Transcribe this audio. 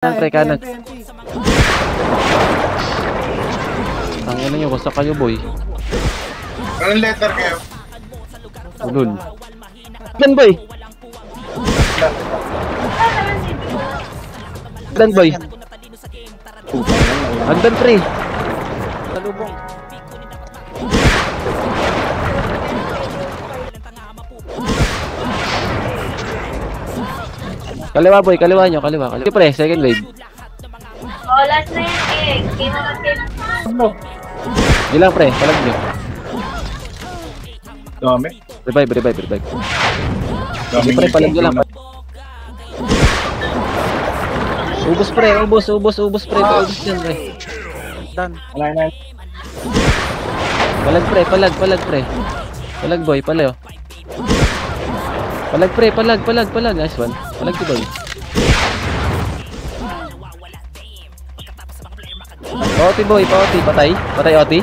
Pre, kanan. Ang ina nyo, basta kayo boy. Anong letter kayo? Ulul. Dan boy. Dan boy. Hagdan pre. Talubong. Kaliwa boy, kaliwa nyo, kaliwa. Pre, second wave. Oh, last na yan eh. Game na game. Gilang pre, palag nyo. Dami. Revive. Dami Pre, palag nyo lang. Ubus pre, ubus pre, ubus yan pre. Done. Wala na. Palag pre. Palag boy, palayo. Palag pre, palag. Nice one. Palag si boy. Oti boy, patay. Patay Oti.